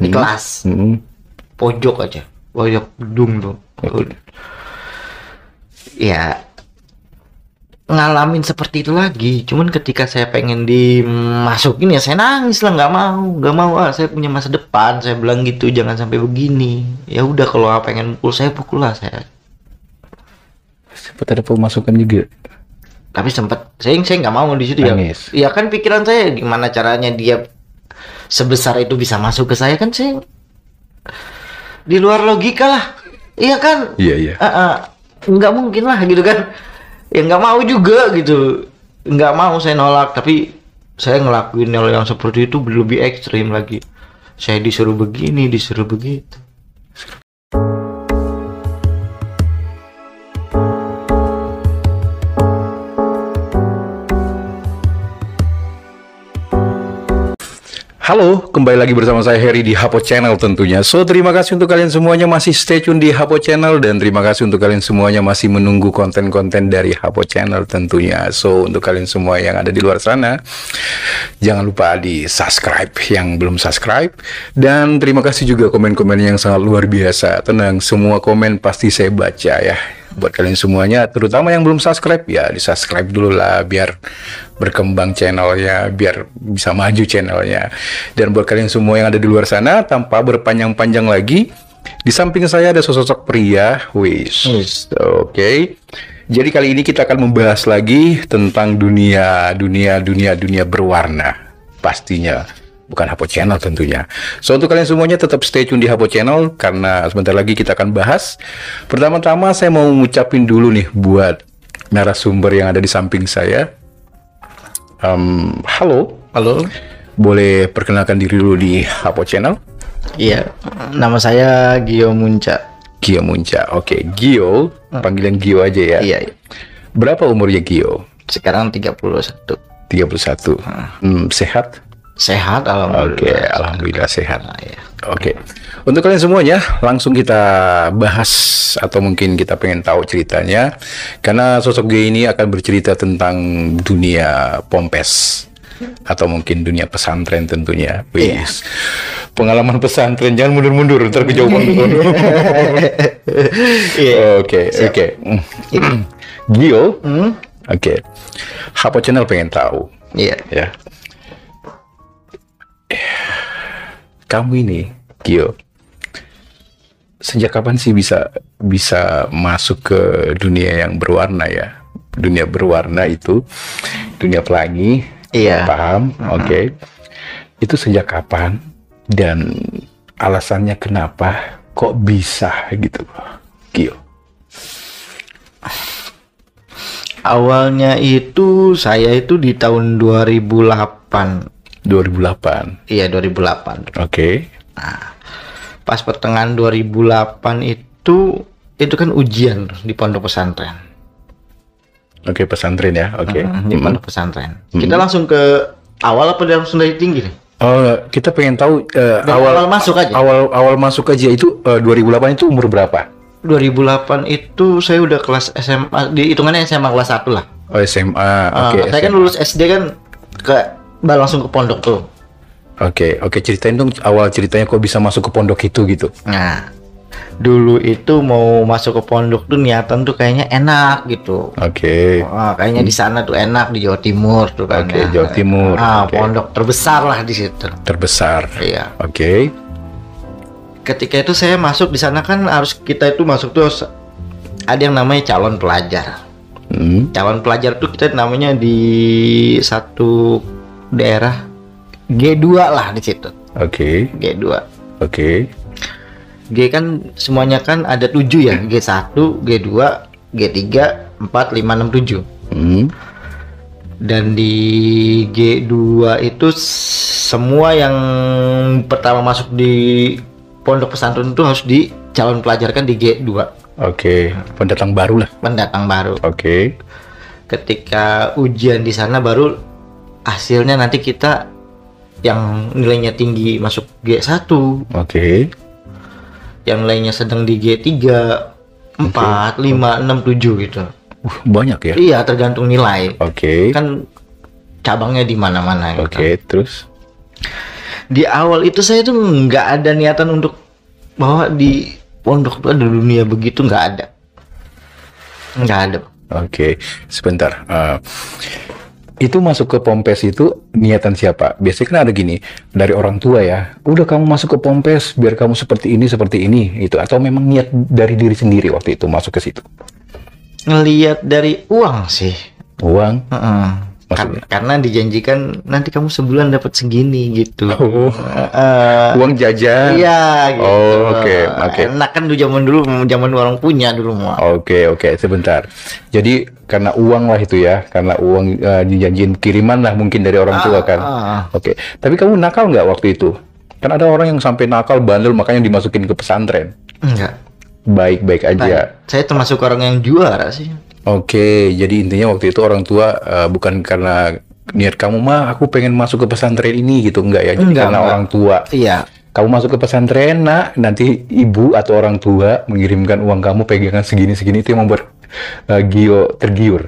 di kelas. Pojok aja, pojok gedung tuh. Ya ngalamin seperti itu lagi, cuman ketika saya pengen dimasukin ya saya nangis lah, nggak mau, saya punya masa depan, saya bilang gitu, jangan sampai begini. Ya udah, kalau pengen pukul saya pukul lah saya. Sempat ada pemasukan juga, tapi sempat saya nggak mau di situ ya. Ya kan pikiran saya gimana caranya dia sebesar itu bisa masuk ke saya, kan saya di luar logika lah, iya kan? Iya. Nggak mungkin lah gitu kan. Ya nggak mau juga gitu, nggak mau, saya nolak. Tapi saya ngelakuin yang seperti itu lebih ekstrim lagi, saya disuruh begini, disuruh begitu. Halo, kembali lagi bersama saya Heri di Hapo Channel tentunya. So, terima kasih untuk kalian semuanya masih stay tune di Hapo Channel, dan terima kasih untuk kalian semuanya masih menunggu konten-konten dari Hapo Channel tentunya. So, untuk kalian semua yang ada di luar sana, jangan lupa di subscribe yang belum subscribe, dan terima kasih juga komen-komen yang sangat luar biasa. Tenang, semua komen pasti saya baca ya. Buat kalian semuanya, terutama yang belum subscribe, ya di subscribe dulu lah biar berkembang channelnya, biar bisa maju channelnya. Dan buat kalian semua yang ada di luar sana, tanpa berpanjang-panjang lagi, di samping saya ada sosok pria, Oke. Jadi kali ini kita akan membahas lagi tentang dunia berwarna, pastinya. Bukan Hapo Channel tentunya. So, untuk kalian semuanya tetap stay tune di Hapo Channel, karena sebentar lagi kita akan bahas. Pertama-tama saya mau ngucapin dulu nih buat narasumber yang ada di samping saya. Halo. Boleh perkenalkan diri dulu di Hapo Channel? Iya, nama saya Gio Munca. Oke, Gio, panggilan Gio aja ya. Iya. Berapa umurnya Gio? Sekarang 31. 31. Sehat? Sehat, alhamdulillah. Oke, alhamdulillah sehat. Iya. Oke. Untuk kalian semuanya, langsung kita bahas, atau mungkin kita pengen tahu ceritanya, karena sosok G ini akan bercerita tentang dunia Pompes, atau mungkin dunia pesantren tentunya. Pengalaman pesantren, jangan mundur-mundur, ntar kejauhan. Oke. Gio, oke. Hapo Channel pengen tahu. Iya. Ya. Kamu ini, Gio, sejak kapan sih bisa masuk ke dunia yang berwarna ya? Dunia berwarna itu, dunia pelangi. Iya. Paham? Oke. Itu sejak kapan? Dan alasannya kenapa kok bisa gitu, Gio? Awalnya itu saya itu di tahun 2008. 2008. Iya, 2008. Oke. Nah, pas pertengahan 2008 itu kan ujian di pondok pesantren. Oke, pesantren ya. Oke. Di pondok pesantren. Kita langsung ke awal apa langsung dari tinggi nih? Oh, kita pengen tahu awal masuk aja. Awal masuk aja itu 2008 itu umur berapa? 2008 itu saya udah kelas SMA, hitungannya SMA kelas 1 lah. Oh, SMA. Oke. Saya kan lulus SD kan langsung ke pondok tuh. Oke, ceritain dong awal ceritanya kok bisa masuk ke pondok itu gitu. Nah, dulu itu mau masuk ke pondok tuh niatan tuh kayaknya enak gitu. Oke. Kayaknya di sana tuh enak, di Jawa Timur tuh kan. Oke, Jawa Timur. Pondok terbesar lah di situ. Terbesar. Iya. Oke. Ketika itu saya masuk di sana kan kita itu masuk tuh ada yang namanya calon pelajar. Calon pelajar tuh kita namanya di satu daerah G2 lah di situ. Oke. G2. Oke. G kan semuanya kan ada 7 ya. G1, G2, G3, 4, 5, 6, 7. Dan di G2 itu semua yang pertama masuk di pondok pesantren itu harus calon pelajarkan di G2. Oke. Pendatang baru lah. Pendatang baru. Oke. Ketika ujian di sana baru hasilnya nanti kita yang nilainya tinggi masuk G1. Oke. Yang nilainya sedang di G3, 4, 5, 6, 7 gitu. Banyak ya? Iya, tergantung nilai. Oke. Kan cabangnya di mana-mana gitu. Oke, terus? Di awal itu saya tuh nggak ada niatan untuk bahwa di pondok tuh ada dunia begitu, nggak ada. Oke, sebentar. Itu masuk ke Pompes itu niatan siapa? Biasanya kan ada gini, dari orang tua ya. Udah kamu masuk ke Pompes biar kamu seperti ini itu, atau memang niat dari diri sendiri waktu itu masuk ke situ? Ngelihat dari uang sih. Uang? Karena dijanjikan nanti kamu sebulan dapat segini gitu. Uang jajan. Iya gitu. Oh, oke. Enak kan zaman orang punya dulu mah. Oke, sebentar. Jadi karena uang lah itu ya, karena uang dijanjiin kiriman lah mungkin dari orang tua kan. Oke. Tapi kamu nakal nggak waktu itu? Kan ada orang yang sampai nakal bandel makanya dimasukin ke pesantren. Enggak. Baik-baik aja. Saya termasuk orang yang juara sih. Oke, jadi intinya waktu itu orang tua bukan karena niat kamu mah aku pengen masuk ke pesantren ini gitu, enggak ya? Jadi karena orang tua. Iya. Kamu masuk ke pesantren, nak, nanti ibu atau orang tua mengirimkan uang kamu pegangan segini-segini, itu yang membuat Gio tergiur.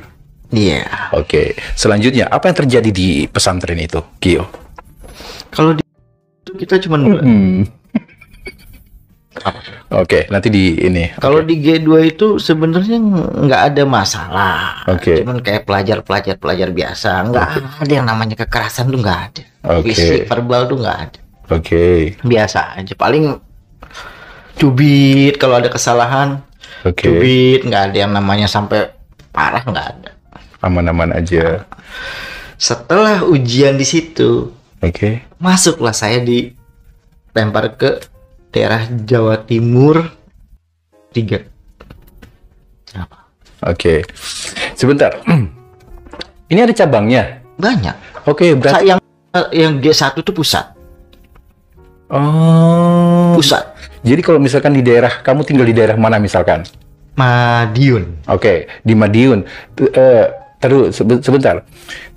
Iya. Oke, selanjutnya apa yang terjadi di pesantren itu, Gio? Kalau di kita cuma Oke, nanti di ini. Kalau di G2 itu sebenarnya nggak ada masalah. Cuman kayak pelajar biasa, nggak ada yang namanya kekerasan tuh nggak ada. Fisik, verbal tuh nggak ada. Biasa aja. Paling cubit kalau ada kesalahan. Cubit, nggak ada yang namanya sampai parah, nggak ada. Aman-aman aja. Setelah ujian di situ, masuklah saya dilempar ke daerah Jawa Timur 3. Kenapa? Sebentar. Ini ada cabangnya? Banyak. Berarti yang G1 itu pusat. Pusat. Jadi kalau misalkan di daerah, kamu tinggal di daerah mana misalkan? Madiun. Di Madiun. Terus sebentar.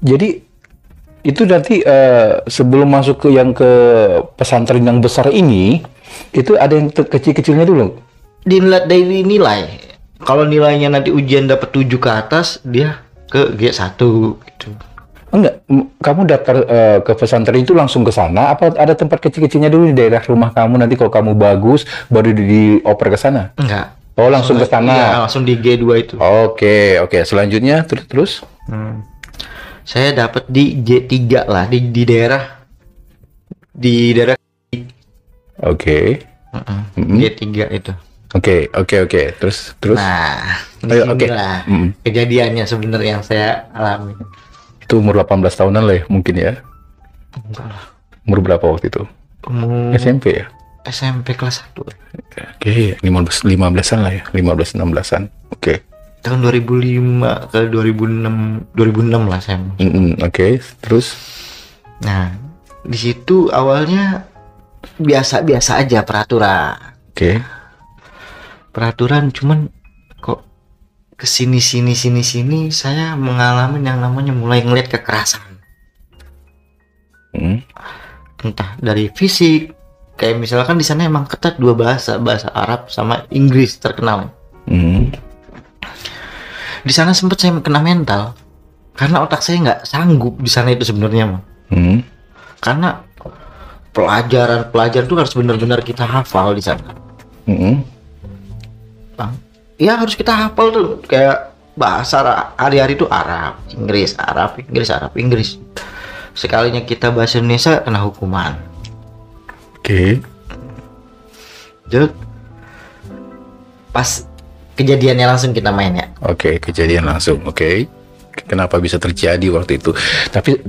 Jadi itu nanti sebelum masuk ke pesantren yang besar ini, itu ada yang kecil-kecilnya dulu? Dilihat dari nilai. Kalau nilainya nanti ujian dapat 7 ke atas, dia ke G1 gitu. Enggak, kamu daftar ke pesantren itu langsung ke sana, apa ada tempat kecil-kecilnya dulu di daerah rumah kamu, nanti kalau kamu bagus baru dioper ke sana? Enggak. Oh, langsung ke sana. Iya, langsung di G2 itu. Oke. Selanjutnya terus? Saya dapat di G3 lah, di daerah G3 itu. Oke. Terus. Nah, inilah kejadiannya sebenarnya yang saya alami. Itu umur 18 tahunan lah ya, mungkin ya? Enggak lah. Umur berapa waktu itu? SMP ya? SMP kelas 1. 15-an lah ya, 15-16an. Tahun 2005 ke 2006 lah saya. Terus? Nah, di situ awalnya biasa-biasa aja peraturan. Peraturan, cuman kok kesini saya mengalami yang namanya mulai ngeliat kekerasan. Entah dari fisik, kayak misalkan di sana emang ketat 2 bahasa Arab sama Inggris terkenal. Di sana sempat saya kena mental karena otak saya nggak sanggup di sana itu sebenarnya, karena pelajaran tuh harus benar-benar kita hafal di sana. Ya harus kita hafal tuh, kayak bahasa hari-hari itu Arab, Inggris. Sekalinya kita bahasa Indonesia kena hukuman. Jadi pas kejadiannya langsung kita main ya. Kejadian langsung. Kenapa bisa terjadi waktu itu? Tapi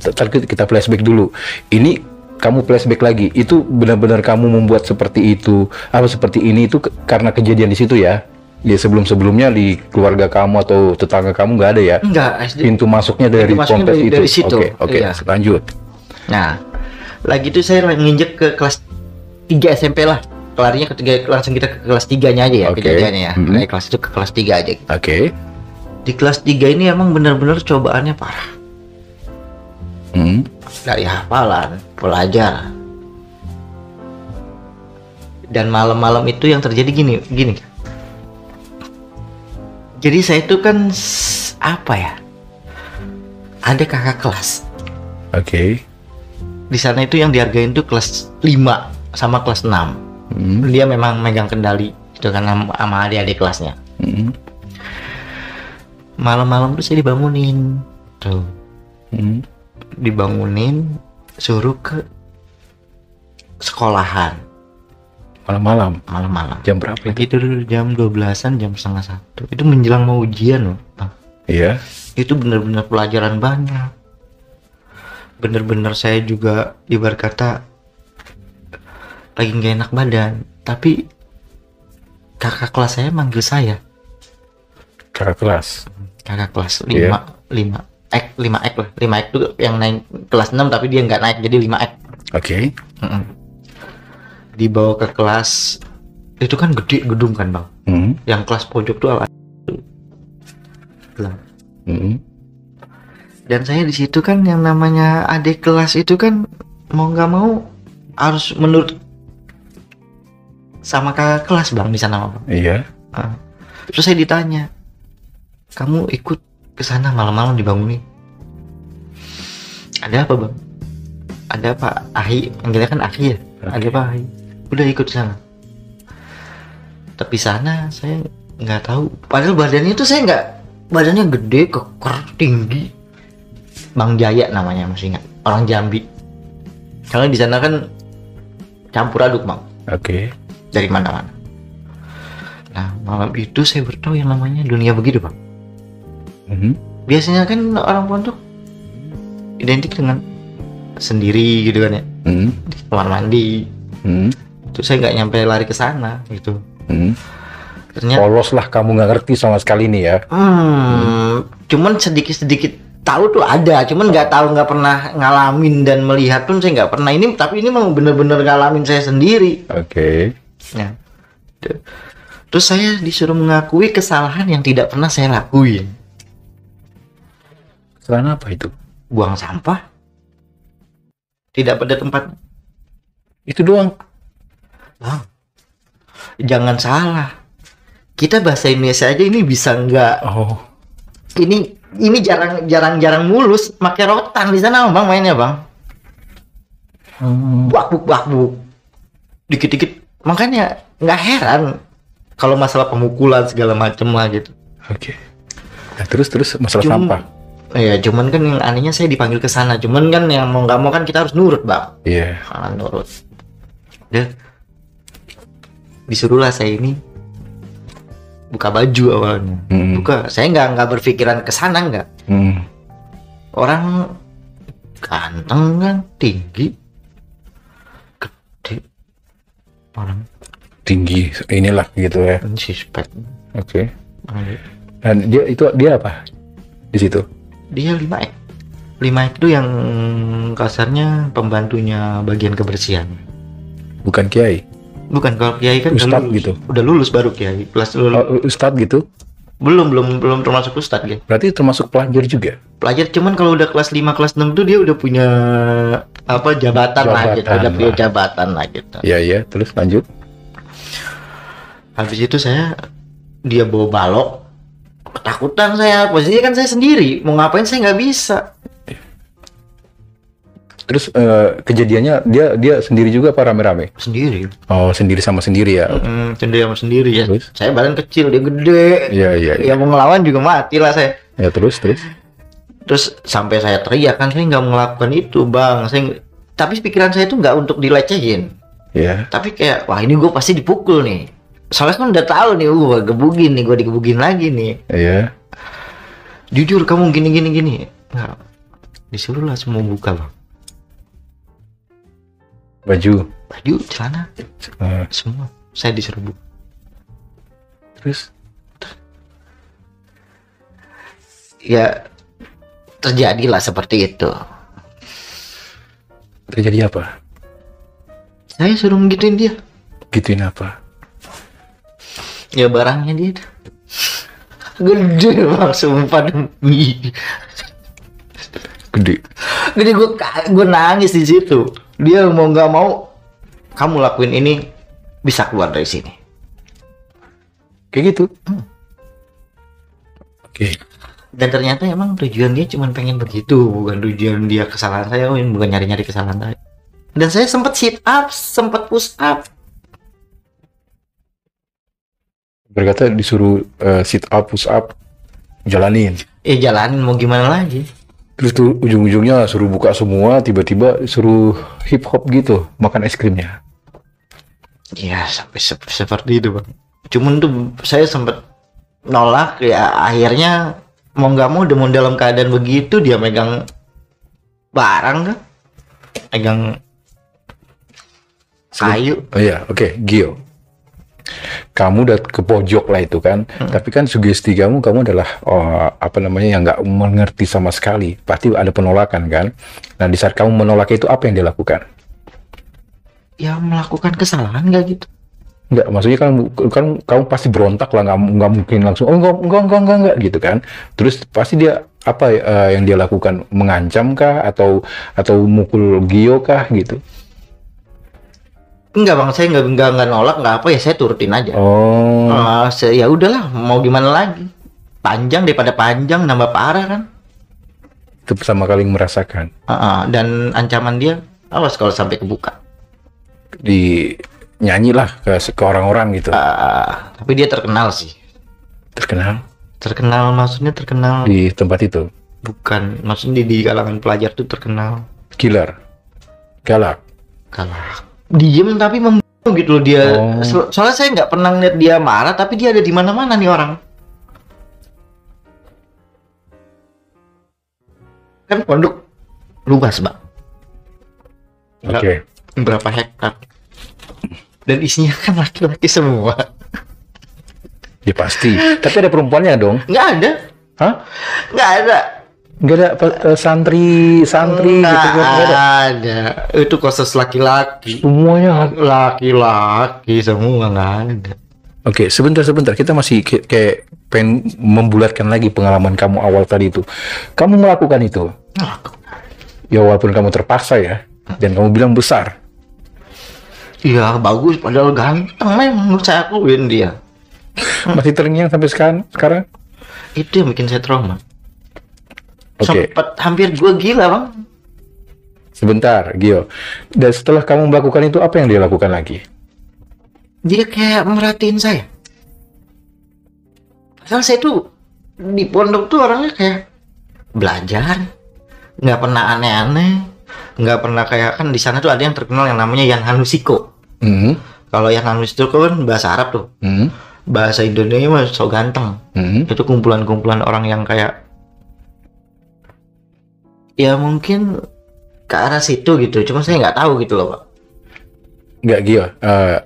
kita flashback dulu. Ini kamu flashback lagi. Itu benar-benar kamu membuat seperti itu, seperti ini itu karena kejadian di situ ya? Ya sebelumnya di keluarga kamu atau tetangga kamu nggak ada ya? Enggak. Pintu masuknya dari Pompes itu. Dari situ. Iya. Lanjut. Nah, lagi itu saya nginjek ke kelas 3 SMP lah. Kelarinya langsung kita ke kelas 3-nya aja ya, kejadiannya ya. Dari kelas itu ke kelas 3 aja. Di kelas 3 ini emang benar-benar cobaannya parah. Dari hafalan, pelajaran. Dan malam-malam itu yang terjadi gini. Jadi saya itu kan ada kakak kelas. di sana itu yang dihargain tuh kelas 5 sama kelas 6. Dia memang megang kendali itu kan sama adik-adik kelasnya. Malam-malam tuh saya dibangunin tuh. Dibangunin suruh ke sekolahan Malam-malam. Jam berapa itu? Itu dulu jam 12-an, jam setengah 1. Itu menjelang mau ujian loh, Bang. Iya. Itu bener-bener pelajaran banyak. Bener-bener saya juga ibarat kata lagi nggak enak badan, tapi kakak kelas saya manggil saya. Kakak kelas 5 ek tuh yang naik kelas 6 tapi dia nggak naik jadi 5 ek. Oke. Dibawa ke kelas itu kan gede gedung kan, Bang. Yang kelas pojok tuh apa? Dan saya di situ kan yang namanya adik kelas itu kan mau nggak mau harus menurut sama kakak kelas, Bang, di sana, Bang. Iya. Terus saya ditanya, kamu ikut ke sana malam-malam dibangunin? Ada apa, Bang? Ada apa? Ahi, panggilnya kan Ahi ya. Ada apa, Ahi? Udah ikut sana. Tapi sana saya nggak tahu. Padahal badannya tuh badannya gede, keker, tinggi. Bang Jaya namanya, masih ingat. Orang Jambi. Karena di sana kan campur aduk, Bang. Oke. Dari mana-mana. Nah, malam itu saya bertahu yang namanya dunia begitu, Bang. Biasanya kan orang pondok identik dengan sendiri gitu kan ya. Di kamar mandi. Itu saya nggak nyampe lari ke sana gitu. Ternyata polos lah, kamu nggak ngerti sama sekali nih ya. Cuman sedikit tahu tuh ada, cuman nggak tahu, nggak pernah ngalamin dan melihat pun saya nggak pernah ini. Tapi ini mau bener-bener ngalamin saya sendiri. Oke. Ya. Terus saya disuruh mengakui kesalahan yang tidak pernah saya lakuin. Kesalahan apa itu? Buang sampah tidak pada tempat. Itu doang. Bang, jangan salah. Kita bahasa Indonesia aja ini bisa nggak? Oh. Ini jarang mulus. Pakai rotan di sana, Bang, mainnya, Bang. Bakbuk. Dikit-dikit. Makanya nggak heran kalau masalah pemukulan segala macem lah gitu. Oke. Nah, terus masalah sampah. Iya, cuman kan yang anehnya saya dipanggil ke sana. Cuman kan yang mau nggak mau kan kita harus nurut, Bang. Iya. Nurut. Disuruhlah saya ini buka baju awalnya. Buka. Saya nggak berpikiran ke sana, nggak. Orang ganteng kan, tinggi, gede, orang tinggi inilah gitu ya. Suspek. Oke. Dan dia apa di situ? Dia 5 ek. 5 ek itu yang kasarnya pembantunya bagian kebersihan. Bukan kiai. Bukan, kalau kiai kan ustadz gitu. Udah lulus baru kiai. Kelas lulus. Ustadz gitu? Belum termasuk ustadz ya. Berarti termasuk pelajar juga. Pelajar, cuman kalau udah kelas 5 kelas 6 tuh dia udah punya jabatan lah gitu. Udah punya jabatan lah gitu. Iya, terus lanjut. Habis itu dia bawa balok. Ketakutan saya. Posisinya kan saya sendiri. Mau ngapain saya nggak bisa. Terus kejadiannya dia sendiri juga apa rame-rame? Sendiri. Oh, sendiri sama sendiri ya. Sendiri sama sendiri ya. Terus? Saya badan kecil, dia gede. Iya. Ya mau ngelawan juga mati lah saya. Ya terus. Terus sampai saya teriak kan, saya nggak melakukan itu, Bang. Tapi pikiran saya itu nggak untuk dilecehin. Iya. Tapi kayak, wah ini gue pasti dipukul nih. Soalnya kan udah tahu nih, gue digebugin lagi nih. Iya. Jujur kamu gini. Nah, disuruhlah semua buka, Bang. Baju, celana, semua. Saya disuruh buka. Terus? Ya, terjadilah seperti itu. Terjadi apa? Saya suruh ngituin dia. Gituin apa? Ya barangnya dia. Gede, Bang, sumpah demi. Gede. Gue nangis di situ. Dia mau nggak mau, kamu lakuin ini bisa keluar dari sini. Kayak gitu. Oke. Dan ternyata emang tujuan dia cuma pengen begitu, bukan tujuan dia kesalahan saya, bukan nyari-nyari kesalahan saya. Dan saya sempat sit up, sempat push up. Berkata disuruh sit up, push up, jalanin. Jalanin mau gimana lagi? Terus tuh ujung-ujungnya suruh buka semua, tiba-tiba suruh hip hop gitu, makan es krimnya. Ya sampai seperti itu bang. Cuman tuh saya sempat nolak ya, akhirnya mau nggak mau udah mau dalam keadaan begitu dia megang barang kan, megang kayu. Oh iya, oke, Gio. Kamu udah ke pojok lah itu kan, tapi kan sugesti kamu adalah yang nggak mengerti sama sekali, pasti ada penolakan kan. Nah di saat kamu menolak itu apa yang dia lakukan? Ya melakukan kesalahan nggak gitu? Nggak, maksudnya kan kamu pasti berontak lah, nggak mungkin langsung enggak gitu kan. Terus pasti dia apa yang dia lakukan, mengancam kah atau mukul Gio kah gitu? Enggak bang, saya nggak nolak, nggak apa ya, saya turutin aja. Ya udahlah, mau gimana lagi? Panjang daripada panjang, nambah parah kan? Itu pertama kali merasakan. Dan ancaman dia, awas kalau sampai kebuka. Nyanyi lah ke orang-orang gitu. Tapi dia terkenal sih. Terkenal? Terkenal maksudnya terkenal di tempat itu? Bukan, maksudnya di kalangan pelajar tuh terkenal. Killer? Galak? Diem tapi membunuh gitu loh dia. Soalnya saya nggak pernah lihat dia marah, tapi dia ada di mana-mana nih orang. Kan pondok luas bang. Oke. Berapa hektar? Dan isinya kan laki-laki semua. Ya pasti. Tapi ada perempuannya dong? Nggak ada. Hah? Nggak ada. Nggak ada santri gitu? Nggak ada. Itu khusus laki-laki. Semuanya laki-laki semua, nggak ada. Oke, sebentar. Kita masih kayak pengen membulatkan lagi pengalaman kamu awal tadi itu. Kamu melakukan itu? Ya walaupun kamu terpaksa ya. Dan kamu bilang besar. Iya, bagus. Padahal ganteng memang, saya akuin dia. Masih terngiang sampai sekarang? Itu yang bikin saya trauma. Oke. Sempat hampir gue gila bang. Sebentar, Gio. Dan setelah kamu melakukan itu, apa yang dia lakukan lagi? Dia kayak merhatiin saya. Padahal saya tuh di pondok tuh orangnya kayak belajar, nggak pernah aneh-aneh, nggak pernah kayak, kan di sana tuh ada yang terkenal yang namanya Yan Hanusiko. Kalau Yan Hanusiko kan bahasa Arab tuh. Bahasa Indonesia mah so ganteng. Itu kumpulan-kumpulan orang yang kayak ya mungkin ke arah situ gitu, cuma saya nggak tahu gitu loh pak. Nggak, Gio,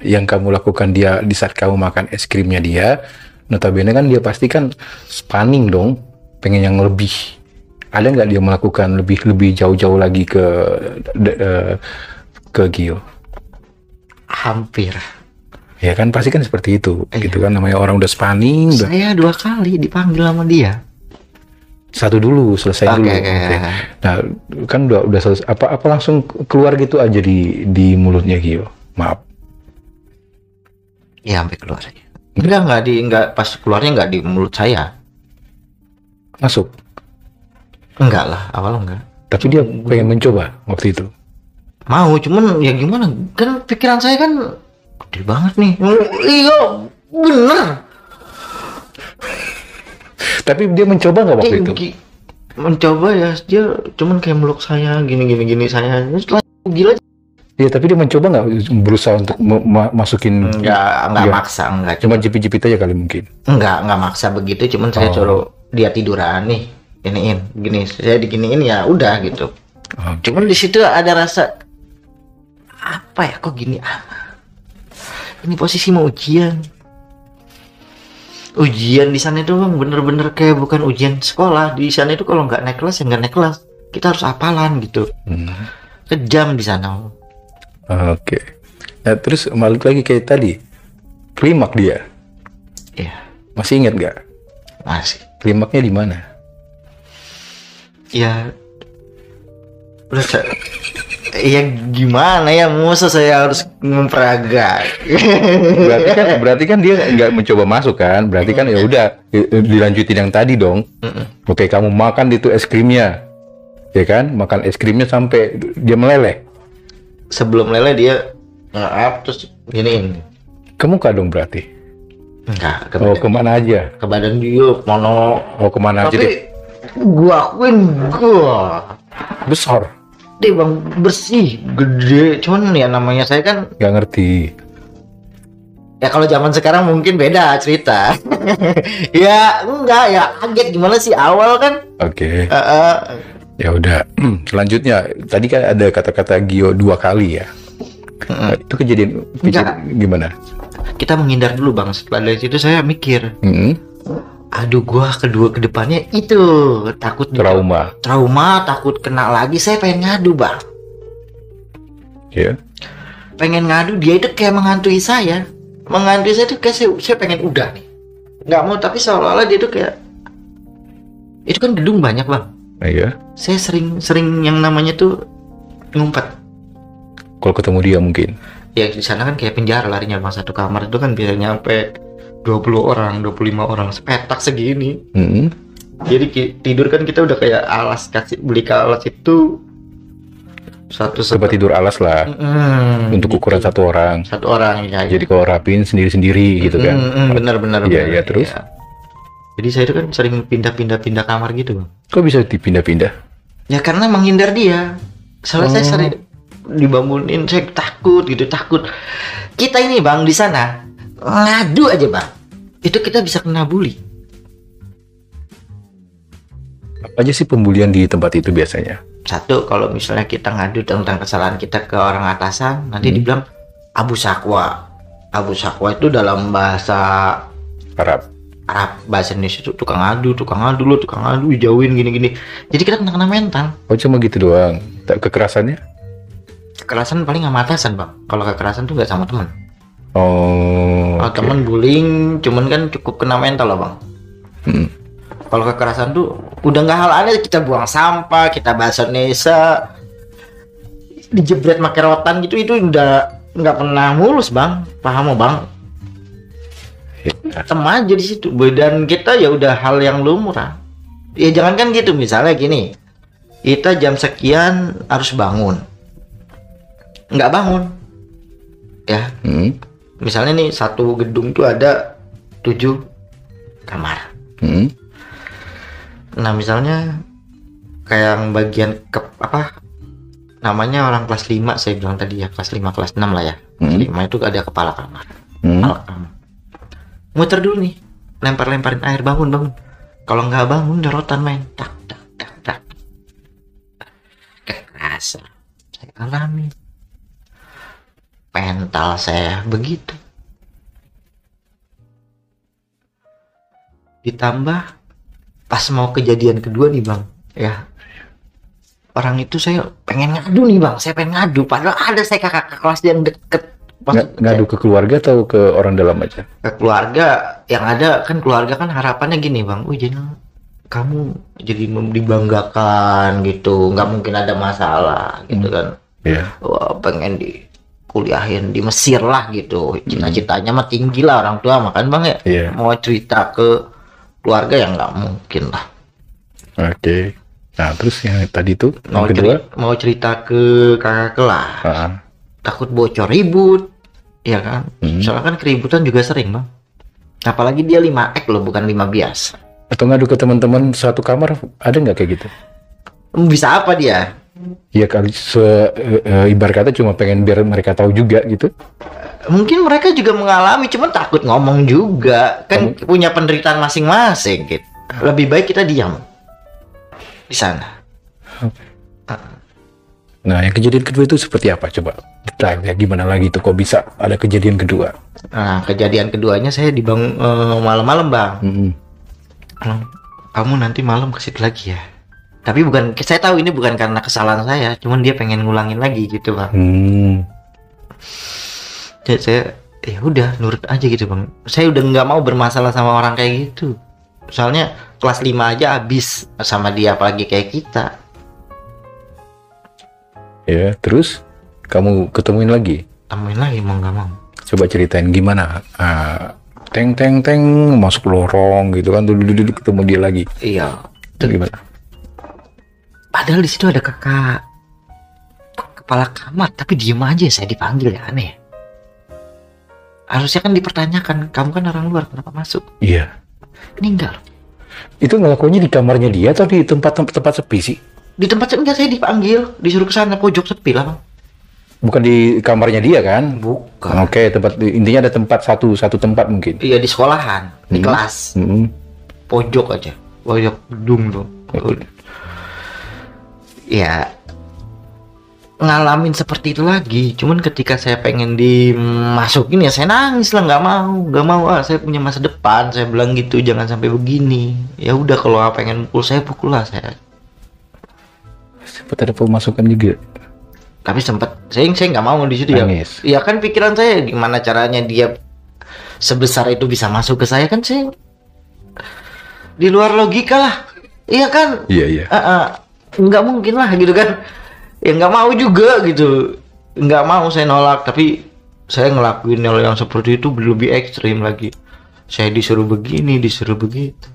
yang kamu lakukan dia di saat kamu makan es krimnya dia, notabene kan dia pasti kan spanning dong, pengen yang lebih. Ada nggak dia melakukan lebih jauh-jauh lagi ke Gio? Hampir. Ya kan pasti kan seperti itu, gitu kan, namanya orang udah spanning. Saya 2 kali dipanggil sama dia. Satu dulu, selesai dulu. Okay. Nah, kan udah selesai. Apa langsung keluar gitu aja di mulutnya Gio? Maaf. Ya sampai keluar aja. Enggak pas keluarnya nggak di mulut saya. Masuk? Enggak lah, awal enggak. Tapi dia pengen mencoba waktu itu. Mau, cuman ya gimana? Kan pikiran saya kan gede banget nih. Iya, bener. Tapi dia mencoba nggak waktu itu? Mencoba ya, dia cuman kayak meluk saya gini saya. Gila. Iya, tapi dia mencoba nggak berusaha untuk masukin? Enggak maksa, enggak. Cuma jepit-jepit aja kali mungkin. Enggak maksa begitu, cuman saya suruh dia tiduran nih, gini, saya diginiin ya udah gitu. Cuman di situ ada rasa apa ya, kok gini? Ini posisi mau ujian di sana itu bang, bener-bener kayak bukan ujian sekolah. Di sana itu kalau nggak naik kelas ya nggak naik kelas, kita harus hafalan gitu. Kejam di sana. Oke. Nah terus balik lagi kayak tadi, klimak dia. Iya. Masih ingat nggak? Masih. Klimaknya di mana? Ya udah Ya gimana ya, musuh saya harus memperagat. Berarti kan dia nggak mencoba masuk kan? Berarti kan ya udah dilanjutin yang tadi dong. Oke, kamu makan itu es krimnya, ya kan? Makan es krimnya sampai dia meleleh. Sebelum lele dia nge-up terus giniin. Ke muka dong berarti? Enggak, Oh, kemana aja? ke badan dia mono. Oh, kemana aja deh? Tapi gua akuin gua Besar. dia bang bersih, gede. Cuman ya namanya saya kan Nggak ngerti. ya kalau zaman sekarang mungkin beda cerita. Ya enggak ya, kaget gimana sih awal kan. Oke. Ya udah. Selanjutnya tadi kan ada kata-kata Gio 2 kali ya. Itu kejadian gimana? Kita menghindar dulu bang. Setelah dari situ saya mikir, aduh gua kedepannya itu takut Trauma, takut kena lagi. Saya pengen ngadu bang. ya. Pengen ngadu, dia itu kayak menghantui saya tuh kayak saya pengen udah nih nggak mau, tapi seolah-olah dia tuh kayak itu kan gedung banyak bang. Iya. Saya sering yang namanya tuh ngumpet. Kalau ketemu dia mungkin. Ya di sana kan kayak penjara larinya bang, satu kamar itu kan bisa nyampe 20 orang, 25 orang, sepetak segini. Jadi tidur kan kita udah kayak alas, beli ke alas itu tempat tidur alas lah. Untuk ukuran satu orang ya. Jadi kalau rapiin sendiri-sendiri gitu kan. Bener. Iya terus ya. Jadi saya itu kan sering pindah kamar gitu bang. Kok bisa dipindah-pindah? Ya karena menghindar dia. Soalnya saya sering dibangunin, saya takut. Kita ini bang di sana ngadu aja bang, itu kita bisa kena bully. Apa aja sih pembulian di tempat itu biasanya? Satu, kalau misalnya kita ngadu tentang kesalahan kita ke orang atasan, nanti dibilang Abu Sakwa. Abu Sakwa itu dalam bahasa Arab, bahasa Indonesia itu tukang ngadu, jauhin gini-gini. Jadi kita kena mental. Oh cuma gitu doang? Kekerasannya? Kekerasan paling sama atasan bang. Kalau kekerasan tuh nggak sama teman. Oh. Kalau teman bullying, cuman kan cukup kena mental loh bang. Kalau kekerasan tuh udah nggak hal aneh, kita buang sampah, kita bahasa Indonesia, dijebret pakai rotan gitu, itu udah nggak pernah mulus bang, paham bang? Tem aja di situ. Dan kita ya udah hal yang lumrah. Ya jangan kan gitu, misalnya gini, kita jam sekian harus bangun, nggak bangun, ya. Misalnya nih satu gedung tuh ada 7 kamar. Nah misalnya kayak yang bagian namanya orang kelas 5 saya bilang tadi ya, kelas 5 kelas 6 lah ya. 5 itu ada kepala kamar. Muter dulu nih, lemparin air, bangun. Kalau nggak bangun rotan main tak. Kekerasan saya alami. Mental saya begitu. Ditambah pas mau kejadian kedua nih bang, ya orang itu saya pengen ngadu nih bang, padahal ada saya kakak kelas yang deket. Ngadu ke keluarga atau ke orang dalam aja? Ke keluarga, yang ada kan keluarga kan harapannya gini bang, jangan kamu jadi dibanggakan gitu, nggak mungkin ada masalah gitu kan. Wah pengen kuliahin di Mesir lah gitu, cita-citanya mah tinggi lah orang tua makan bang ya. Mau cerita ke keluarga yang nggak mungkin lah. Oke. Nah terus yang tadi tuh yang kedua mau cerita ke kakak kelas, takut bocor, ribut ya kan. Soalnya kan keributan juga sering bang, apalagi dia 5X loh, bukan 5 biasa. Atau ngadu ke teman-teman satu kamar, ada nggak kayak gitu? Bisa apa dia? Ya kali ibarat kata cuma pengen biar mereka tahu juga gitu. Mungkin mereka juga mengalami, cuman takut ngomong juga kan. Punya penderitaan masing-masing gitu. Lebih baik kita diam di sana. Nah yang kejadian kedua itu seperti apa coba detailnya, gimana lagi tuh kok bisa ada kejadian kedua? Nah kejadian keduanya saya dibangun malam-malam bang. Kamu nanti malam ke situ lagi ya. Tapi bukan, saya tahu ini bukan karena kesalahan saya, cuman dia pengen ngulangin lagi gitu bang. Jadi saya ya udah nurut aja gitu bang. Saya udah nggak mau bermasalah sama orang kayak gitu. Soalnya kelas 5 aja habis sama dia, apalagi kayak kita. Ya, terus kamu ketemuin lagi? Temuin lagi mau nggak mau. Coba ceritain gimana? Teng masuk lorong gitu kan, duduk ketemu dia lagi. Iya. Itu gimana? Padahal di situ ada kakak kepala kamar, tapi diem aja saya dipanggil, ya aneh. Harusnya kan dipertanyakan, kamu kan orang luar, kenapa masuk? Iya. Ini enggak. Itu ngelakuinnya di kamarnya dia atau di tempat sepi sih? Di tempat enggak, saya dipanggil, disuruh ke sana pojok sepi lah, Bang. Bukan di kamarnya dia kan? Bukan. Oke, intinya ada tempat satu tempat mungkin. Iya, di sekolahan, di kelas. Pojok aja. Pojok gedung tuh. Ya, ngalamin seperti itu lagi. Cuman ketika saya pengen dimasukin ya saya nangis lah, nggak mau. Saya punya masa depan. Saya bilang gitu, jangan sampai begini. Ya udah, kalau pengen pukul lah saya. Sempat ada pemasukan juga. Tapi sempat saya nggak mau di situ ya. Ya kan pikiran saya gimana caranya dia sebesar itu bisa masuk ke saya, kan saya di luar logika lah. Iya kan? Iya. Nggak mungkin lah gitu kan. Ya nggak mau juga gitu. Nggak mau, saya nolak. Tapi saya ngelakuin hal yang seperti itu lebih ekstrim lagi. Saya disuruh begini, disuruh begitu.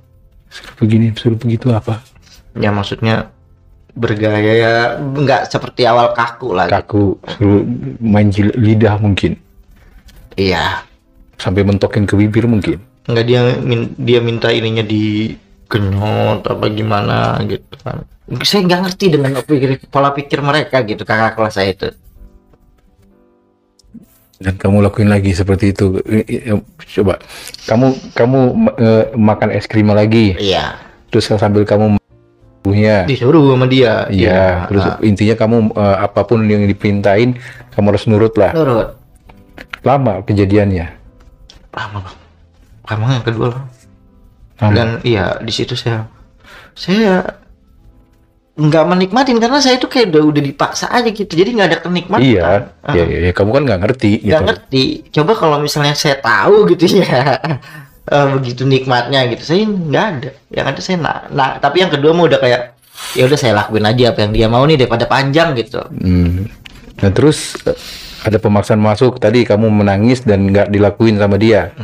Disuruh begitu apa? Ya maksudnya bergaya ya nggak seperti awal kaku lah. Kaku, suruh main lidah mungkin. Iya. Sampai mentokin ke bibir mungkin. Nggak, dia minta ininya dikenyot apa gimana gitu kan. Saya nggak ngerti dengan pola pikir mereka gitu, kakak kelas saya itu. Dan kamu lakuin lagi seperti itu. Coba kamu makan es krim lagi. Iya. Terus sambil kamu disuruh sama dia. Iya. Terus intinya kamu apapun yang diperintahin kamu harus nurut lah. Nurut. Lama kejadiannya? Lama, Bang. Lama yang kedua lah. Dan iya, di situ saya nggak menikmatin karena saya itu kayak udah dipaksa aja gitu, jadi nggak ada kenikmatan. Iya. Ya, kamu kan nggak ngerti. Nggak ngerti. Coba kalau misalnya saya tahu gitu ya. Begitu nikmatnya gitu, saya nggak ada. Yang ada saya tapi yang kedua mau udah kayak ya udah saya lakuin aja apa yang dia mau nih daripada panjang gitu. Nah terus ada pemaksaan masuk tadi, kamu menangis dan nggak dilakuin sama dia.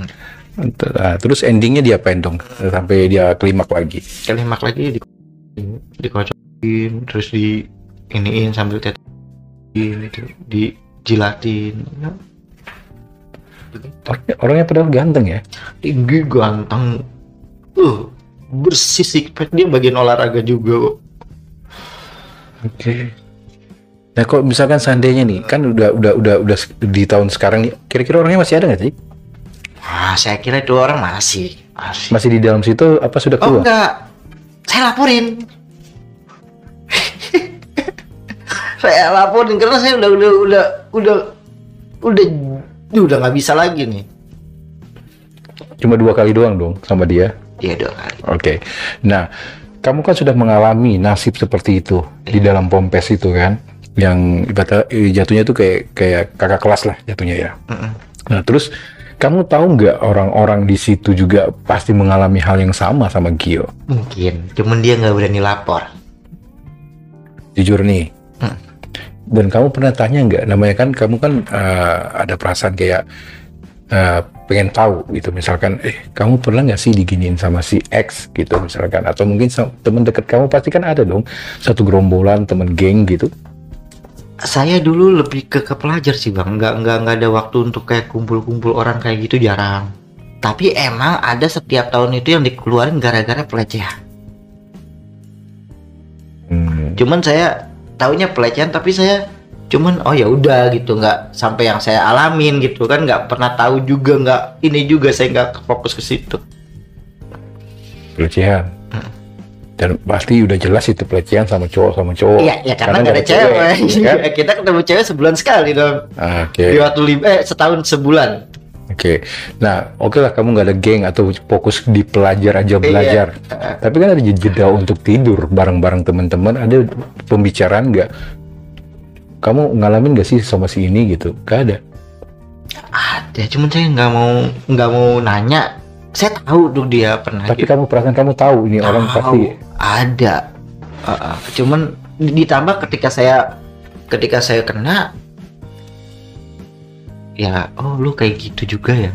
Nah, terus endingnya dia apain dong sampai dia klimaks lagi dikocokin, terus di iniin sambil tetesin itu, dijilatin. Orangnya padahal ganteng ya? Tinggi, ganteng, bersih sixpack, dia bagian olahraga juga. Oke. Nah, kok misalkan seandainya nih, kan udah di tahun sekarang nih, kira-kira orangnya masih ada nggak sih? Saya kira itu orang masih di dalam situ apa sudah keluar? Oh enggak, saya laporin. Saya laporin karena saya udah nggak bisa lagi nih. Cuma 2 kali doang dong sama dia? Iya, 2 kali. Oke. Nah, kamu kan sudah mengalami nasib seperti itu di dalam Pompes itu kan, yang ibaratnya jatuhnya tuh kayak kakak kelas lah jatuhnya ya. Nah, terus kamu tahu nggak orang-orang di situ juga pasti mengalami hal yang sama Gio? Mungkin, cuman dia nggak berani lapor. Jujur nih. Dan kamu pernah tanya nggak, namanya kan kamu kan ada perasaan kayak pengen tahu gitu, misalkan kamu pernah nggak sih diginiin sama si X gitu misalkan, atau mungkin teman dekat kamu pasti kan ada dong satu gerombolan teman geng gitu. Saya dulu lebih ke pelajar sih, Bang, nggak ada waktu untuk kayak kumpul-kumpul orang kayak gitu, jarang. Tapi emang ada setiap tahun itu yang dikeluarin gara-gara pelecehan. Cuman saya taunya pelecehan, tapi saya cuman oh ya udah gitu, nggak sampai yang saya alamin gitu kan, nggak pernah tahu juga, nggak ini juga, saya nggak fokus ke situ. Pelecehan. Dan pasti udah jelas itu pelecehan sama cowok. Iya, karena nggak ada cewek. Kan? Kita ketemu cewek sebulan sekali dong. Di waktu setahun sebulan. Oke. Nah, oke lah kamu nggak ada geng atau fokus di pelajar aja belajar. Tapi kan ada jeda untuk tidur bareng-bareng teman-teman. Ada pembicaraan nggak? Kamu ngalamin nggak sih sama si ini gitu? Gak ada. Ada, cuman saya nggak mau nanya. Saya tahu tuh dia pernah. Tapi kamu perasaan kamu tahu ini orang pasti ada. Cuman ditambah ketika saya ketika saya kena, ya oh lu kayak gitu juga ya.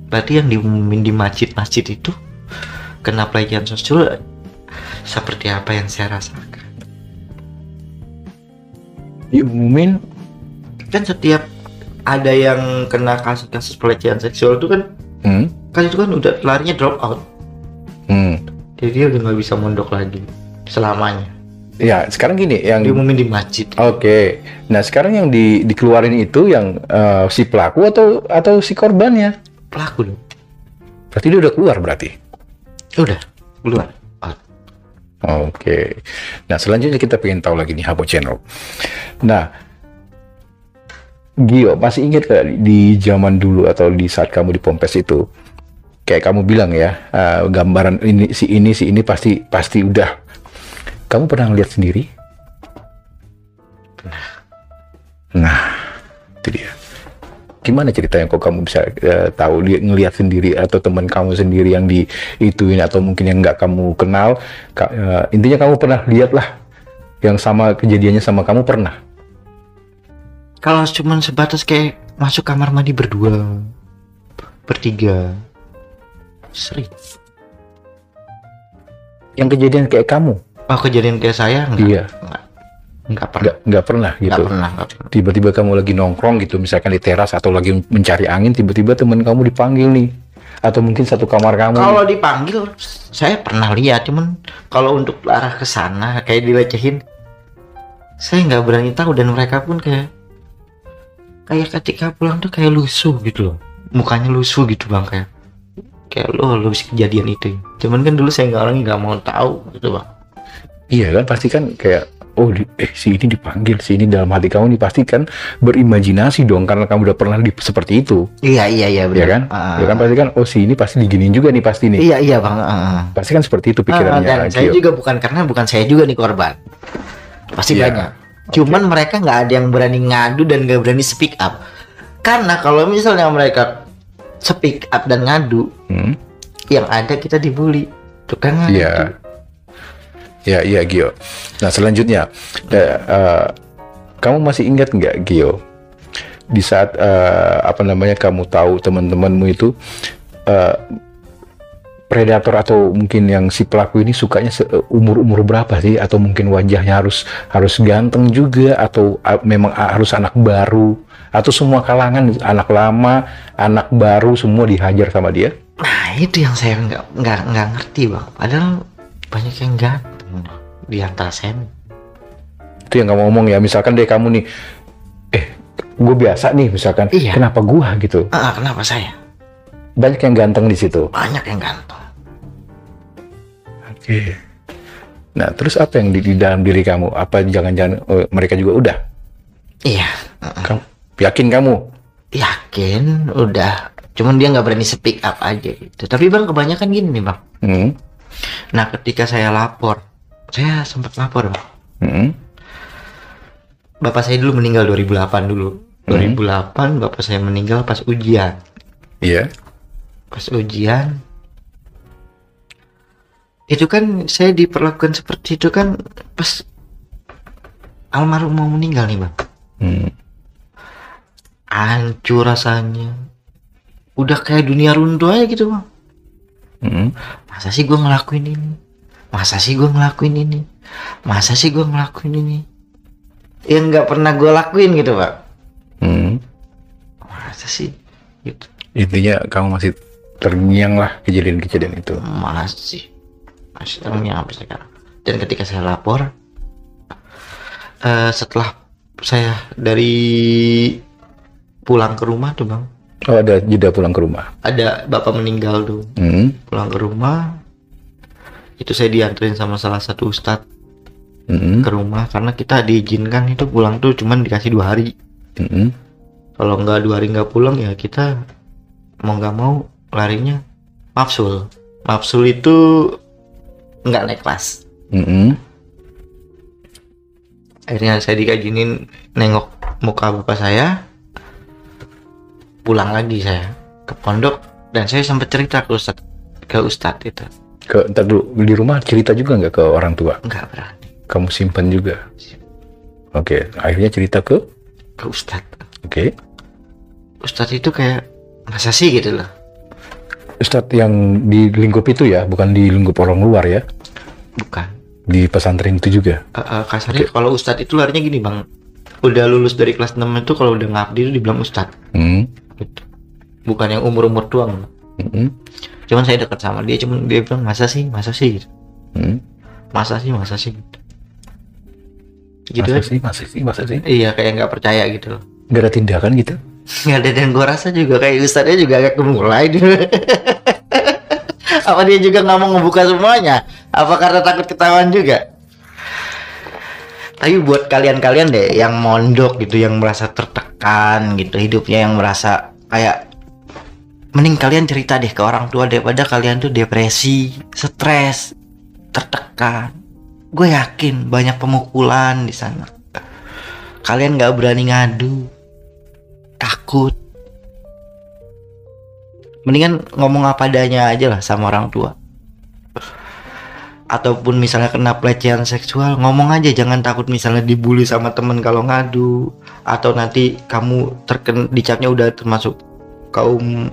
Berarti yang diumumin di masjid-masjid itu kena pelecehan seksual seperti apa yang saya rasakan. Diumumin Kan setiap ada yang kena kasus-kasus pelecehan seksual itu kan, kan itu kan udah larinya drop out. Jadi dia udah nggak bisa mondok lagi selamanya. Ya sekarang gini yang diumumin di masjid. Oke. Nah sekarang yang dikeluarin itu yang si pelaku atau si korbannya? Pelaku dong. Berarti dia udah keluar berarti? Udah keluar. Oke. Nah selanjutnya kita pengen tahu lagi nih Hapo Channel. Nah Gio, masih ingat gak di zaman dulu atau di saat kamu di Pompes itu, kayak kamu bilang ya, gambaran si ini pasti udah. Kamu pernah ngeliat sendiri? Nah, itu dia. Gimana ceritanya kok kamu bisa tahu ngelihat sendiri atau teman kamu sendiri yang diituin atau mungkin yang nggak kamu kenal? Intinya kamu pernah lihat lah yang sama kejadiannya sama kamu pernah? Kalau cuman sebatas kayak masuk kamar mandi berdua, bertiga, sering. Yang kejadian kayak kamu? Oh, kejadian kayak saya enggak? Iya. Enggak pernah. Enggak pernah gitu. Enggak pernah. Tiba-tiba kamu lagi nongkrong gitu, misalkan di teras atau lagi mencari angin, tiba-tiba teman kamu dipanggil nih. Atau mungkin satu kamar kamu. Kalau dipanggil, saya pernah lihat, cuman kalau untuk arah ke sana kayak dilecehin, saya nggak berani tahu, dan mereka pun kayak ketika pulang tuh kayak lusuh gitu loh, mukanya lusuh gitu bang, kayak lo bisa kejadian itu. Cuman kan dulu saya nggak mau tahu gitu bang. Iya kan, pasti kan kayak si ini dipanggil, si ini, dalam hati kamu nih pasti kan berimajinasi dong karena kamu udah pernah seperti itu. Iya benar. Ya kan? Ya kan pasti kan si ini pasti diginiin juga nih pasti nih. Iya bang. Pasti kan seperti itu pikirannya. Dan saya juga bukan saya juga nih korban. Pasti banyak. Cuman mereka nggak ada yang berani ngadu dan nggak berani speak up. Karena kalau misalnya mereka speak up dan ngadu, yang ada kita dibully. Tuh kan? Iya. Ya Gio. Nah selanjutnya, kamu masih ingat nggak Gio, di saat kamu tahu teman-temanmu itu predator atau mungkin yang si pelaku ini sukanya umur berapa sih? Atau mungkin wajahnya harus ganteng juga, atau memang harus anak baru, atau semua kalangan, anak lama, anak baru semua dihajar sama dia? Nah itu yang saya nggak ngerti bang. Padahal banyak yang ganteng di antara saya. Itu yang kamu ngomong ya, misalkan deh kamu nih, gue biasa nih misalkan, iya. Kenapa gua gitu? Kenapa saya? Banyak yang ganteng di situ. Banyak yang ganteng. Oke. Nah, terus apa yang di dalam diri kamu? Apa jangan-jangan mereka juga udah? Iya. Kamu yakin kamu? Yakin, udah. Cuman dia nggak berani speak up aja gitu. Tapi bang, kebanyakan gini nih bang. Nah, ketika saya sempat lapor bang. Bapak saya dulu meninggal 2008 dulu. 2008 bapak saya meninggal pas ujian. Iya. Pas ujian itu kan saya diperlakukan seperti itu kan pas almarhum mau meninggal nih bang. Hancur rasanya, udah kayak dunia runtuh aja gitu bang. Masa sih gue ngelakuin ini, masa sih gue ngelakuin ini, masa sih gue ngelakuin ini yang nggak pernah gue lakuin gitu pak. Masa sih gitu. Intinya kamu masih terngiang lah kejadian-kejadian itu. Masih terngiang sampai sekarang. Dan ketika saya lapor, setelah saya dari pulang ke rumah tuh bang. Oh, ada jeda pulang ke rumah. Ada bapak meninggal tuh. Pulang ke rumah, itu saya dianterin sama salah satu ustadz ke rumah, karena kita diizinkan itu pulang tuh cuman dikasih 2 hari. Kalau nggak 2 hari nggak pulang ya kita mau nggak mau larinya mafsul. Mafsul itu nggak naik kelas. Akhirnya saya dikajinin nengok muka bapak saya, pulang lagi saya ke pondok, dan saya sempat cerita ke ustadz itu. Ntar dulu, di rumah cerita juga nggak ke orang tua? Nggak berani. Kamu simpan juga? Oke, akhirnya cerita ke Ustadz. Oke. Ustadz itu kayak masa sih gitu loh. Ustadz yang di lingkup itu ya, bukan di lingkup orang luar ya? Bukan. Di pesantren itu juga? Kasarnya kalau Ustadz itu larinya gini bang, udah lulus dari kelas 6 itu kalau udah ngabdi itu dibilang Ustadz. Gitu. Bukan yang umur-umur doang. Cuman saya dekat sama dia, cuman dia bilang masa sih gitu. Masa sih gitu. Gitu masa sih. Iya, kayak nggak percaya gitu loh. Gak ada tindakan gitu? Nggak ada, dan gua rasa juga kayak Ustadznya juga agak kemulai dulu. Apa dia juga nggak mau ngebuka semuanya? Apa karena takut ketahuan juga? Tapi buat kalian-kalian deh yang mondok gitu, yang merasa tertekan gitu hidupnya, yang merasa kayak, mending kalian cerita deh ke orang tua daripada kalian tuh depresi, stres, tertekan. Gue yakin banyak pemukulan di sana. Kalian nggak berani ngadu, takut. Mendingan ngomong apa adanya aja lah sama orang tua. Ataupun misalnya kena pelecehan seksual, ngomong aja, jangan takut misalnya dibully sama temen kalau ngadu, atau nanti kamu dicapnya udah termasuk kaum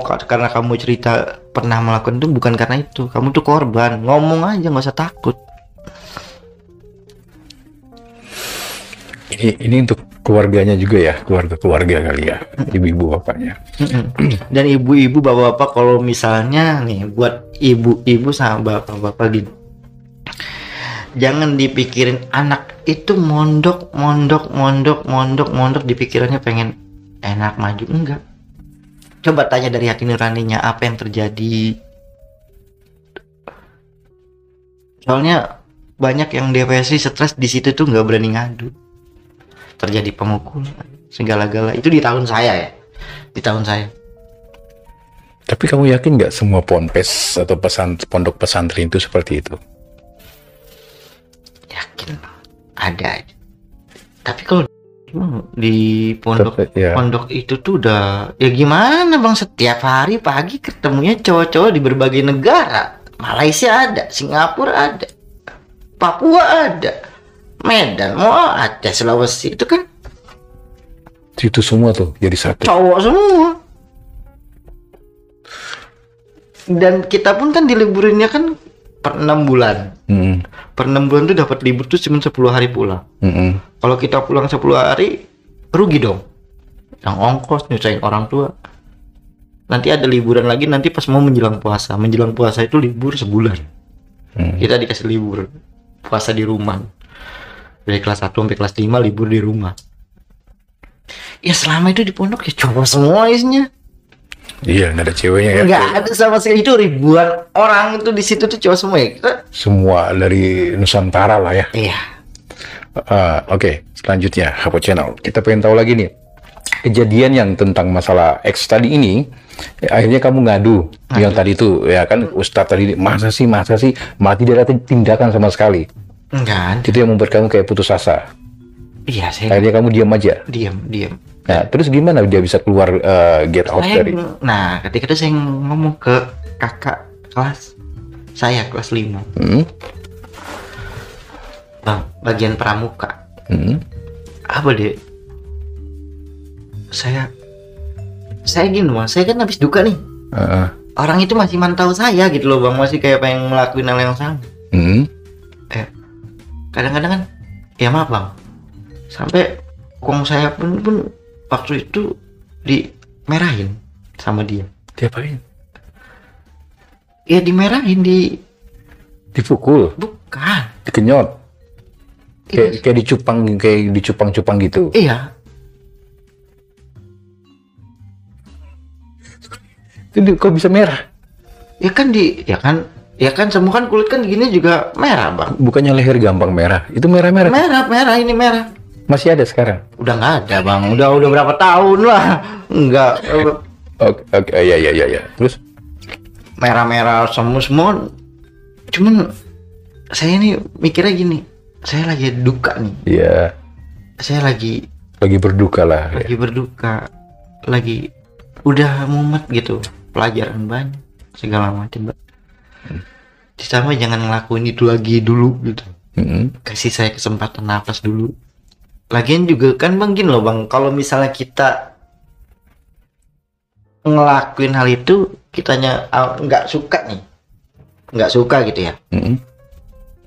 karena kamu cerita pernah melakukan itu. Bukan karena itu, kamu tuh korban. Ngomong aja, nggak usah takut. Ini untuk keluarganya juga ya, keluarga kali ya, ibu-ibu bapaknya. Dan ibu-ibu bapak-bapak, kalau misalnya nih buat ibu-ibu sama bapak-bapak gini, jangan dipikirin anak itu mondok dipikirannya pengen enak maju, enggak. Coba tanya dari hati nuraninya apa yang terjadi. Soalnya banyak yang depresi, stres di situ tuh nggak berani ngadu. Terjadi pemukulan, segala-gala. Itu di tahun saya ya. Di tahun saya. Tapi kamu yakin nggak semua ponpes atau pondok pesantren itu seperti itu? Yakin. Ada aja. Tapi kalau di pondok itu tuh udah, ya gimana bang, setiap hari pagi ketemunya cowok-cowok di berbagai negara. Malaysia ada, Singapura ada, Papua ada, Medan mau ada, Sulawesi, itu kan itu semua tuh jadi satu cowok semua. Dan kita pun kan diliburinnya kan per 6 bulan. Per 6 bulan tuh dapat libur tuh cuma 10 hari pulang. Kalau kita pulang 10 hari rugi dong, yang ongkos, nyusahin orang tua. Nanti ada liburan lagi nanti pas mau menjelang puasa itu libur sebulan. Kita dikasih libur puasa di rumah dari kelas 1 sampai kelas 5 libur di rumah. Ya selama itu di pondok ya cowok semua isinya. Iya, nggak ada ceweknya ya? Nggak ada sama sekali. Itu ribuan orang itu di situ tuh cowok semua ya. Semua dari Nusantara lah ya. Iya. Oke, selanjutnya Hapo Channel. Kita pengen tahu lagi nih kejadian yang tentang masalah X tadi ini. Akhirnya kamu ngadu yang tadi itu ya kan, Ustadz tadi masa sih malah tidak ada tindakan sama sekali. Enggak. Itu yang membuat kamu kayak putus asa. Iya, saya. Akhirnya kamu diam aja. Diam. Nah, terus gimana dia bisa keluar get out dari? Nah, ketika itu saya ngomong ke kakak kelas saya, kelas 5. Bang, bagian pramuka. Apa deh? Saya gini bang, saya kan habis duka nih. Orang itu masih mantau saya gitu loh bang, masih kayak pengen ngelakuin hal yang sama. Kadang-kadang kan, ya maaf bang, sampai kong saya pun waktu itu dimerahin sama dia. Diapain? Ya dimerahin, dipukul? Bukan. Dikenyot? Kayak dicupang gitu? Iya. Itu kok bisa merah? Ya kan semua kan kulit kan gini juga merah bang. Bukannya leher gampang merah? Itu merah. Merah, ini merah. Masih ada sekarang? Udah nggak ada bang, udah berapa tahun lah. Enggak. Oke, ya. Terus? Merah semua. Cuman saya ini mikirnya gini, saya lagi duka nih. Iya. Saya lagi berduka lah. Lagi udah mumet gitu, pelajaran banyak segala macam. Ditambah jangan ngelakuin itu lagi dulu gitu. Kasih saya kesempatan nafas dulu. Lagian juga kan bang gini loh bang, kalau misalnya kita ngelakuin hal itu, kitanya nggak suka nih, nggak suka gitu ya.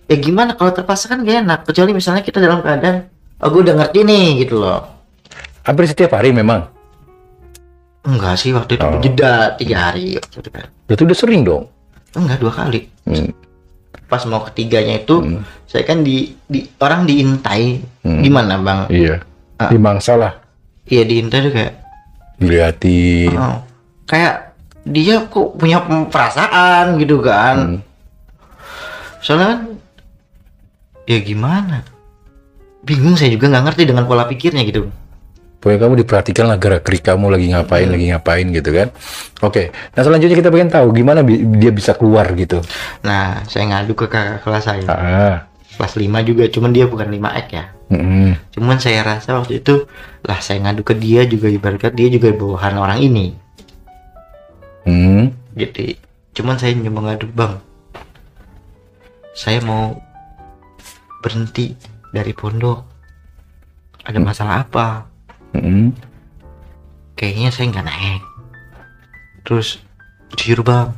Ya gimana kalau terpaksa kan gak enak, kecuali misalnya kita dalam keadaan, oh gue udah ngerti nih gitu loh. Hampir setiap hari memang? Enggak sih, waktu itu jeda 3 hari. Berarti udah sering dong? Enggak, 2 kali. Pas mau ketiganya itu, saya kan di orang diintai. Gimana bang? Iya. Dimangsa lah. Iya diintai tuh kayak dilihatin. Kayak dia kok punya perasaan gitu kan. Soalnya kan, ya gimana? Bingung saya juga nggak ngerti dengan pola pikirnya gitu. Pokoknya kamu diperhatikan lah gerak-gerik kamu lagi ngapain gitu kan. Oke. Nah selanjutnya kita pengen tahu gimana dia bisa keluar gitu. Nah saya ngadu ke kakak kelas saya. Kelas 5 juga, cuman dia bukan 5X ya. Cuman saya rasa waktu itu lah saya ngadu ke dia juga ibaratnya dia juga bawahan orang ini. Gitu. Cuman saya nyoba ngadu, bang, saya mau berhenti dari pondok. Ada masalah apa? Kayaknya saya nggak naik. Terus jujur bang,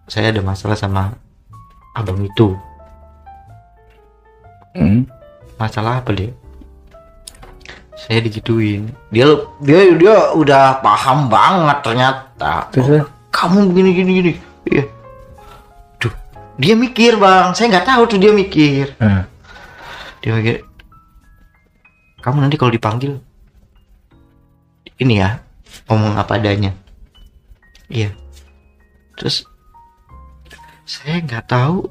saya ada masalah sama abang itu. Masalah apa dia? Saya digituin. Dia udah paham banget ternyata. Oh, kamu begini. Iya. Duh, dia mikir bang. Saya nggak tahu tuh dia mikir. Dia mikir, kamu nanti kalau dipanggil ini ya, ngomong apa adanya. Iya. Terus saya nggak tahu,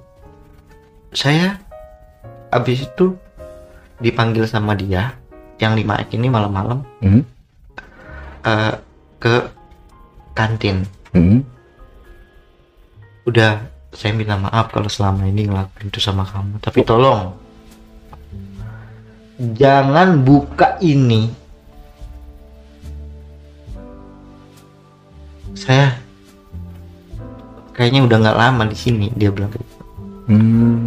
saya abis itu dipanggil sama dia yang 5X ini malam-malam ke kantin. Udah, saya minta maaf kalau selama ini ngelakuin itu sama kamu, tapi tolong jangan buka ini. Saya kayaknya udah nggak lama di sini, dia bilang gitu.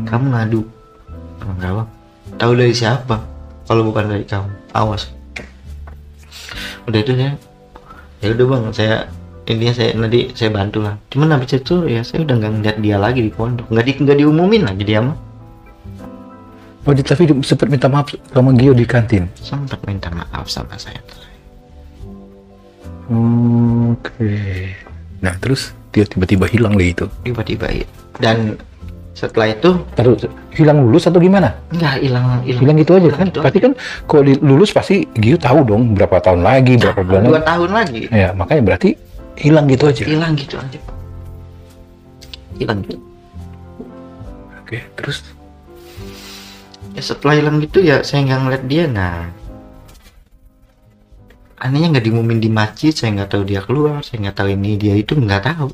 Kamu ngadu? Enggak bang. Tahu dari siapa? Kalau bukan dari kamu, awas. Udah itu ya udah bang, saya intinya nanti saya bantu lah. Cuman habis itu ya saya udah nggak ngeliat dia lagi di pondok, nggak diumumin lagi dia mah. Oh, tapi sempat minta maaf sama Gio di kantin. Sempat minta maaf sama saya. Oke. Nah terus dia tiba-tiba hilang deh itu. Tiba-tiba ya. Dan setelah itu terus hilang lulus atau gimana? Enggak, hilang gitu aja kan? Pasti kan kalau lulus pasti Gio tahu dong berapa tahun lagi, berapa bulan 2 tahun lagi. Ya makanya berarti hilang gitu aja. Hilang gitu. Oke, terus? Ya setelah hilang gitu ya saya nggak ngeliat dia. Nah anehnya nggak diumumin di masjid, saya nggak tahu dia keluar, saya nggak tahu ini dia itu, nggak tahu.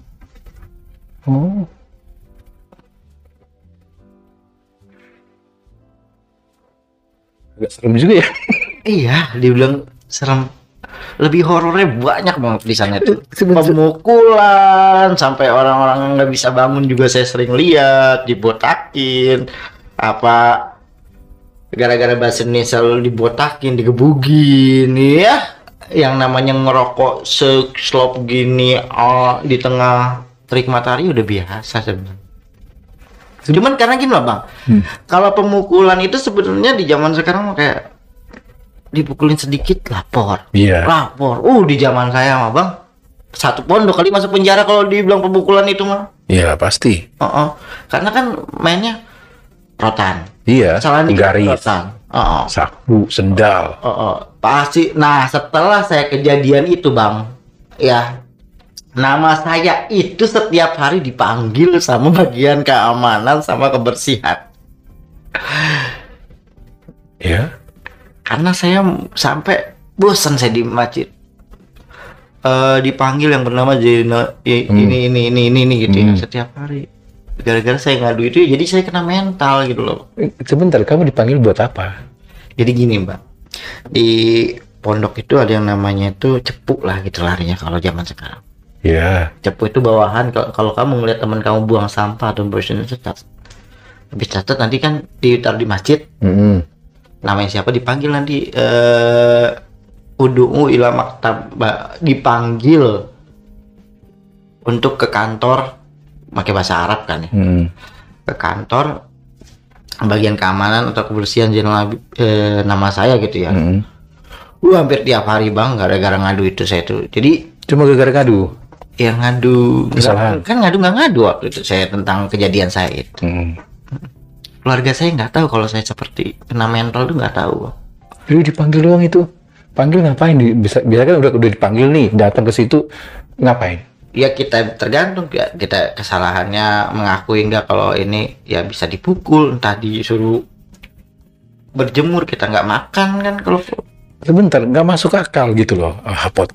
Agak serem juga ya. Iya, dibilang serem. Lebih horornya banyak banget di sana itu. Pemukulan sampai orang-orang nggak bisa bangun juga saya sering lihat, dibotakin apa gara-gara bahasa Indonesia selalu dibotakin, digebugin ya. Yang namanya ngerokok se-slop gini di tengah terik matahari udah biasa sebenarnya. Cuman karena gini loh bang, kalau pemukulan itu sebenarnya di zaman sekarang kayak dipukulin sedikit lapor. Lapor. Di zaman saya mah bang, 1 pondok kali masuk penjara kalau dibilang pemukulan itu mah. Iya pasti. Karena kan mainnya rotan. Iya. Garis. Rotan. Sapu, sendal. Pasti. Nah setelah saya kejadian itu bang, ya nama saya itu setiap hari dipanggil sama bagian keamanan sama kebersihan. Ya. Karena saya sampai bosan saya di masjid. Dipanggil yang bernama Zainal ini gitu ya setiap hari. Gara-gara saya ngadu itu jadi saya kena mental gitu loh. Sebentar, kamu dipanggil buat apa? Jadi gini mbak, di pondok itu ada yang namanya itu cepu lah gitu larinya kalau zaman sekarang. Cepu itu bawahan, kalau kamu ngeliat teman kamu buang sampah atau bersihkan Habis catat nanti kan ditaruh di masjid. Namanya siapa dipanggil nanti udu'u ila maktab, dipanggil untuk ke kantor, pakai bahasa Arab kan ya. Ke kantor bagian keamanan atau kebersihan general, nama saya gitu ya. Hampir tiap hari bang gara-gara ngadu itu saya tuh. Jadi cuma gara-gara ngadu. Ya ngadu kesalahan. Kan ngadu nggak ngadu waktu itu saya tentang kejadian saya itu. Keluarga saya nggak tahu kalau saya seperti kena mental tuh, nggak tahu. Jadi dipanggil doang itu. Panggil ngapain? Bisa kan udah dipanggil nih, datang ke situ ngapain? Ya kita tergantung ya, kita kesalahannya mengakui enggak, kalau ini ya bisa dipukul, entah disuruh berjemur, kita nggak makan kan kalau. Sebentar, nggak masuk akal gitu loh, Hapot.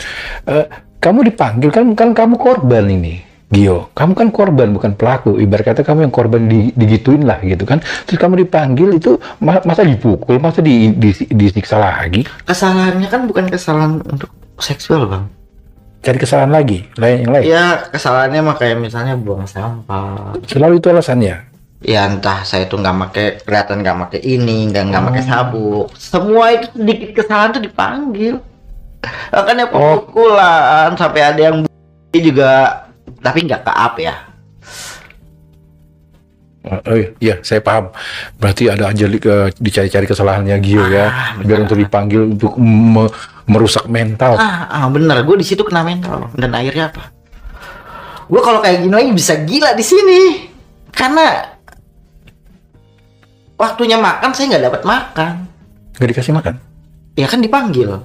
Kamu dipanggil kan kamu korban ini, Gio. Kamu kan korban bukan pelaku. Ibarat kata kamu yang korban digituin lah gitu kan. Terus kamu dipanggil itu masa dipukul, masa disiksa lagi? Kesalahannya kan bukan kesalahan untuk seksual bang. Cari kesalahan lagi, yang lain. Ya kesalahannya mah kayak misalnya buang sampah. Selalu itu alasannya. Ya entah saya tuh kelihatan nggak pakai ini, nggak pakai sabuk. Semua itu sedikit kesalahan tuh dipanggil. Makanya pukulan sampai ada yang juga, tapi nggak ke up ya. Iya, saya paham. Berarti ada aja dicari-cari kesalahannya Gio ya, biar untuk dipanggil untuk merusak mental. Bener, gue di situ kena mental. Dan akhirnya apa? Gue kalau kayak gini lagi bisa gila di sini, karena waktunya makan saya nggak dapat makan. Nggak dikasih makan? Ya kan dipanggil.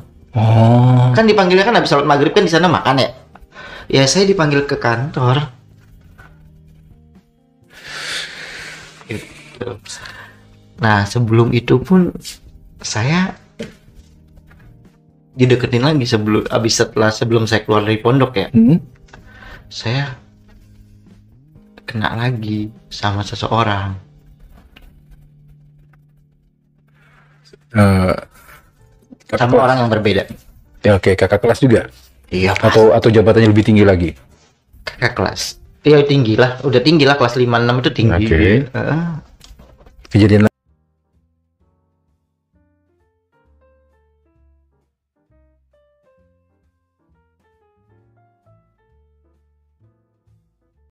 Kan dipanggilnya kan habis sholat maghrib kan di sana makan ya. Ya saya dipanggil ke kantor. Nah sebelum itu pun saya dideketin lagi sebelum saya keluar dari pondok ya. Saya kena lagi sama seseorang. Sama orang yang berbeda. Ya oke, kakak kelas juga? Iya. Atau jabatannya lebih tinggi lagi? Kakak kelas. Iya tinggi lah, udah tinggi lah, kelas 5-6 itu tinggi. Oke. Kejadian